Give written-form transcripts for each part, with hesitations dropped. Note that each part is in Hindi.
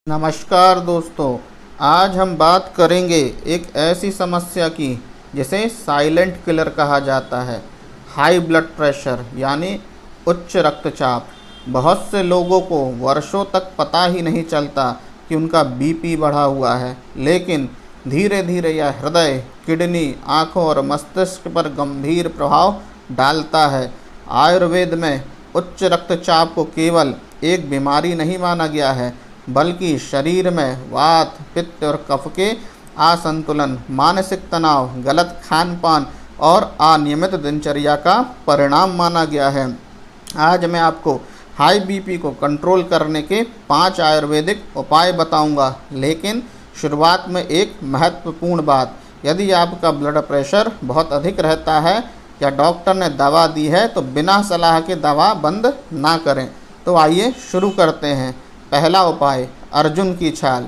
नमस्कार दोस्तों, आज हम बात करेंगे एक ऐसी समस्या की जिसे साइलेंट किलर कहा जाता है। हाई ब्लड प्रेशर यानी उच्च रक्तचाप। बहुत से लोगों को वर्षों तक पता ही नहीं चलता कि उनका बीपी बढ़ा हुआ है, लेकिन धीरे धीरे यह हृदय, किडनी, आँखों और मस्तिष्क पर गंभीर प्रभाव डालता है। आयुर्वेद में उच्च रक्तचाप को केवल एक बीमारी नहीं माना गया है, बल्कि शरीर में वात, पित्त और कफ के असंतुलन, मानसिक तनाव, गलत खान पान और अनियमित दिनचर्या का परिणाम माना गया है। आज मैं आपको हाई बीपी को कंट्रोल करने के 5 आयुर्वेदिक उपाय बताऊंगा, लेकिन शुरुआत में एक महत्वपूर्ण बात। यदि आपका ब्लड प्रेशर बहुत अधिक रहता है या डॉक्टर ने दवा दी है तो बिना सलाह के दवा बंद ना करें। तो आइए शुरू करते हैं। पहला उपाय, अर्जुन की छाल।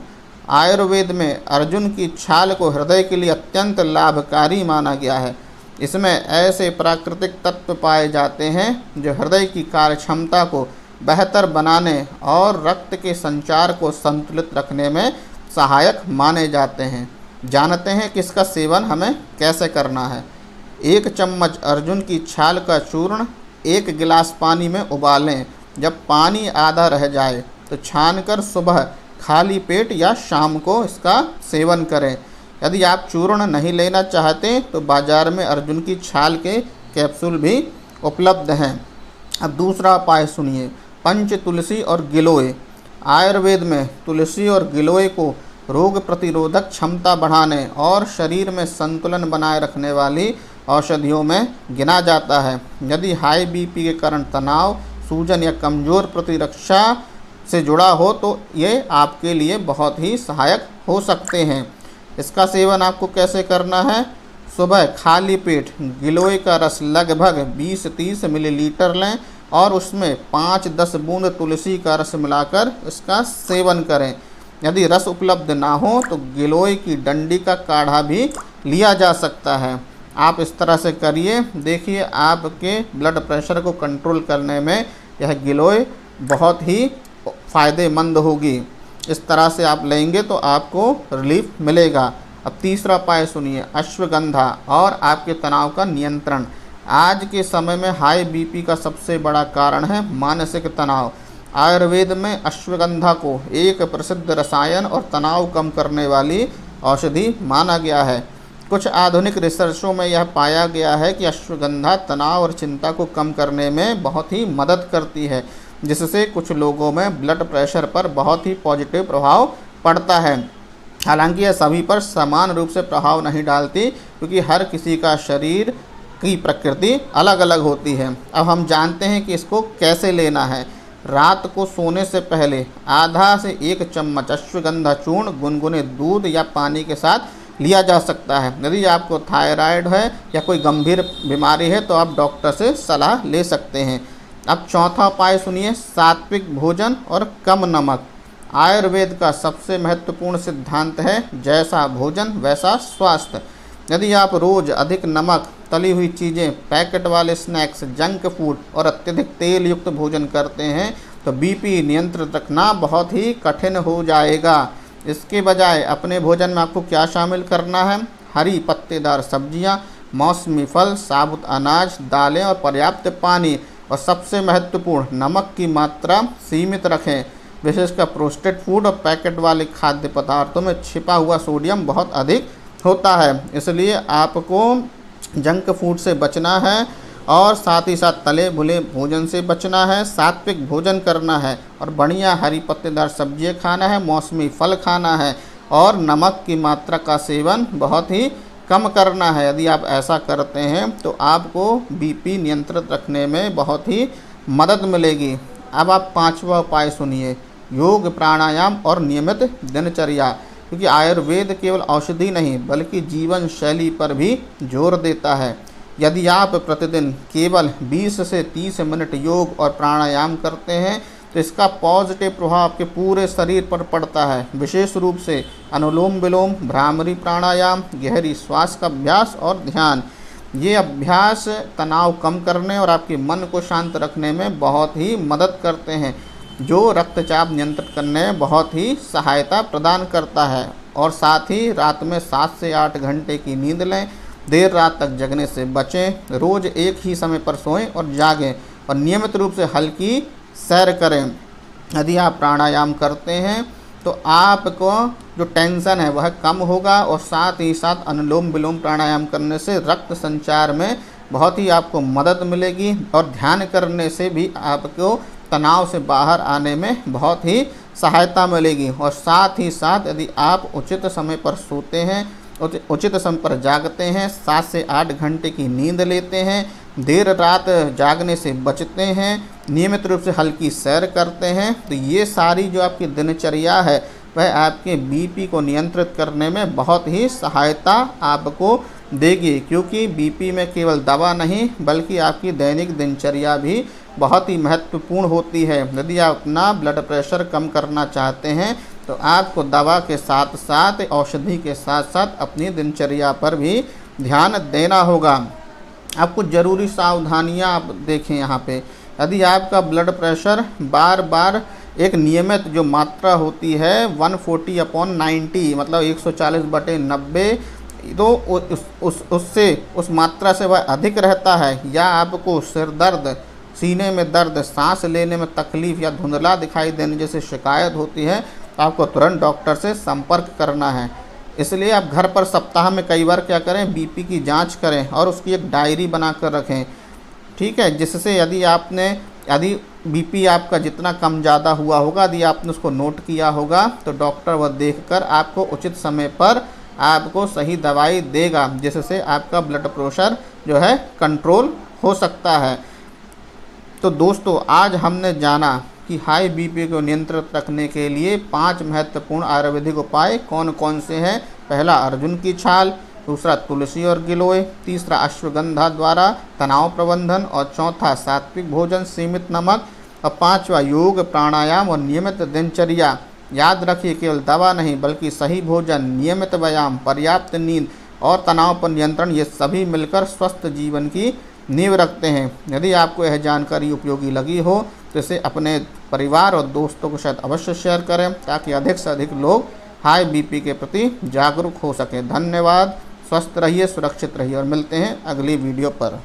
आयुर्वेद में अर्जुन की छाल को हृदय के लिए अत्यंत लाभकारी माना गया है। इसमें ऐसे प्राकृतिक तत्व पाए जाते हैं जो हृदय की कार्य क्षमता को बेहतर बनाने और रक्त के संचार को संतुलित रखने में सहायक माने जाते हैं। जानते हैं कि इसका सेवन हमें कैसे करना है। 1 चम्मच अर्जुन की छाल का चूर्ण 1 गिलास पानी में उबालें। जब पानी आधा रह जाए तो छानकर सुबह खाली पेट या शाम को इसका सेवन करें। यदि आप चूर्ण नहीं लेना चाहते तो बाज़ार में अर्जुन की छाल के कैप्सूल भी उपलब्ध हैं। अब दूसरा उपाय सुनिए, पंच तुलसी और गिलोय। आयुर्वेद में तुलसी और गिलोय को रोग प्रतिरोधक क्षमता बढ़ाने और शरीर में संतुलन बनाए रखने वाली औषधियों में गिना जाता है। यदि हाई बीपी के कारण तनाव, सूजन या कमज़ोर प्रतिरक्षा से जुड़ा हो तो ये आपके लिए बहुत ही सहायक हो सकते हैं। इसका सेवन आपको कैसे करना है? सुबह खाली पेट गिलोय का रस लगभग 20-30 मिलीलीटर लें और उसमें 5-10 बूंद तुलसी का रस मिलाकर इसका सेवन करें। यदि रस उपलब्ध ना हो तो गिलोय की डंडी का काढ़ा भी लिया जा सकता है। आप इस तरह से करिए, देखिए आपके ब्लड प्रेशर को कंट्रोल करने में यह गिलोय बहुत ही फ़ायदेमंद होगी। इस तरह से आप लेंगे तो आपको रिलीफ मिलेगा। अब तीसरा उपाय सुनिए, अश्वगंधा और आपके तनाव का नियंत्रण। आज के समय में हाई बीपी का सबसे बड़ा कारण है मानसिक तनाव। आयुर्वेद में अश्वगंधा को एक प्रसिद्ध रसायन और तनाव कम करने वाली औषधि माना गया है। कुछ आधुनिक रिसर्चों में यह पाया गया है कि अश्वगंधा तनाव और चिंता को कम करने में बहुत ही मदद करती है, जिससे कुछ लोगों में ब्लड प्रेशर पर बहुत ही पॉजिटिव प्रभाव पड़ता है। हालांकि यह सभी पर समान रूप से प्रभाव नहीं डालती, क्योंकि हर किसी का शरीर की प्रकृति अलग अलग होती है। अब हम जानते हैं कि इसको कैसे लेना है। रात को सोने से पहले आधा से 1 चम्मच अश्वगंधा चूर्ण गुनगुने दूध या पानी के साथ लिया जा सकता है। यदि आपको थायराइड है या कोई गंभीर बीमारी है तो आप डॉक्टर से सलाह ले सकते हैं। अब चौथा उपाय सुनिए, सात्विक भोजन और कम नमक। आयुर्वेद का सबसे महत्वपूर्ण सिद्धांत है, जैसा भोजन वैसा स्वास्थ्य। यदि आप रोज़ अधिक नमक, तली हुई चीज़ें, पैकेट वाले स्नैक्स, जंक फूड और अत्यधिक तेल युक्त भोजन करते हैं तो बीपी नियंत्रित रखना बहुत ही कठिन हो जाएगा। इसके बजाय अपने भोजन में आपको क्या शामिल करना है? हरी पत्तेदार सब्जियां, मौसमी फल, साबुत अनाज, दालें और पर्याप्त पानी। और सबसे महत्वपूर्ण, नमक की मात्रा सीमित रखें। विशेषकर प्रोसेस्ड फूड और पैकेट वाले खाद्य पदार्थों में छिपा हुआ सोडियम बहुत अधिक होता है, इसलिए आपको जंक फूड से बचना है और साथ ही साथ तले भुने भोजन से बचना है। सात्विक भोजन करना है और बढ़िया हरी पत्तेदार सब्जियां खाना है, मौसमी फल खाना है और नमक की मात्रा का सेवन बहुत ही कम करना है। यदि आप ऐसा करते हैं तो आपको बीपी नियंत्रित रखने में बहुत ही मदद मिलेगी। अब आप 5वां उपाय सुनिए, योग, प्राणायाम और नियमित दिनचर्या। क्योंकि आयुर्वेद केवल औषधि नहीं बल्कि जीवन शैली पर भी जोर देता है। यदि आप प्रतिदिन केवल 20 से 30 मिनट योग और प्राणायाम करते हैं तो इसका पॉजिटिव प्रभाव आपके पूरे शरीर पर पड़ता है। विशेष रूप से अनुलोम विलोम, भ्रामरी प्राणायाम, गहरी श्वास का अभ्यास और ध्यान। ये अभ्यास तनाव कम करने और आपके मन को शांत रखने में बहुत ही मदद करते हैं। जो रक्तचाप नियंत्रित करने में बहुत ही सहायता प्रदान करता है। और साथ ही रात में 7 से 8 घंटे की नींद लें। देर रात तक जगने से बचें। रोज़ एक ही समय पर सोएं और जागें और नियमित रूप से हल्की सैर करें। यदि आप प्राणायाम करते हैं तो आपको जो टेंशन है वह कम होगा और साथ ही साथ अनुलोम विलोम प्राणायाम करने से रक्त संचार में बहुत ही आपको मदद मिलेगी और ध्यान करने से भी आपको तनाव से बाहर आने में बहुत ही सहायता मिलेगी। और साथ ही साथ यदि आप उचित समय पर सोते हैं, उचित समय पर जागते हैं, 7 से 8 घंटे की नींद लेते हैं, देर रात जागने से बचते हैं, नियमित रूप से हल्की सैर करते हैं, तो ये सारी जो आपकी दिनचर्या है वह आपके बीपी को नियंत्रित करने में बहुत ही सहायता आपको देगी। क्योंकि बीपी में केवल दवा नहीं बल्कि आपकी दैनिक दिनचर्या भी बहुत ही महत्वपूर्ण होती है। यदि आप अपना ब्लड प्रेशर कम करना चाहते हैं तो आपको दवा के साथ साथ औषधि के साथ साथ अपनी दिनचर्या पर भी ध्यान देना होगा। अब कुछ ज़रूरी सावधानियां आप देखें यहाँ पे। यदि आपका ब्लड प्रेशर बार बार एक नियमित जो मात्रा होती है 140/90 मतलब 140/90 तो उससे उस मात्रा से वह अधिक रहता है, या आपको सिर दर्द, सीने में दर्द, सांस लेने में तकलीफ़ या धुंधला दिखाई देने जैसी शिकायत होती है तो आपको तुरंत डॉक्टर से संपर्क करना है। इसलिए आप घर पर सप्ताह में कई बार क्या करें, बीपी की जांच करें और उसकी एक डायरी बना कर रखें, ठीक है। जिससे यदि बीपी आपका जितना कम ज़्यादा हुआ होगा, यदि आपने उसको नोट किया होगा तो डॉक्टर वह देखकर आपको उचित समय पर आपको सही दवाई देगा, जिससे आपका ब्लड प्रेशर जो है कंट्रोल हो सकता है। तो दोस्तों आज हमने जाना कि हाई बीपी को नियंत्रित रखने के लिए 5 महत्वपूर्ण आयुर्वेदिक उपाय कौन कौन से हैं। पहला अर्जुन की छाल, दूसरा तुलसी और गिलोय, तीसरा अश्वगंधा द्वारा तनाव प्रबंधन, और चौथा सात्विक भोजन, सीमित नमक, और 5वां योग, प्राणायाम और नियमित दिनचर्या। याद रखिए केवल दवा नहीं बल्कि सही भोजन, नियमित व्यायाम, पर्याप्त नींद और तनाव पर नियंत्रण, ये सभी मिलकर स्वस्थ जीवन की नींव रखते हैं। यदि आपको यह जानकारी उपयोगी लगी हो तो इसे अपने परिवार और दोस्तों के साथ अवश्य शेयर करें ताकि अधिक से अधिक लोग हाई बीपी के प्रति जागरूक हो सकें। धन्यवाद। स्वस्थ रहिए, सुरक्षित रहिए और मिलते हैं अगली वीडियो पर।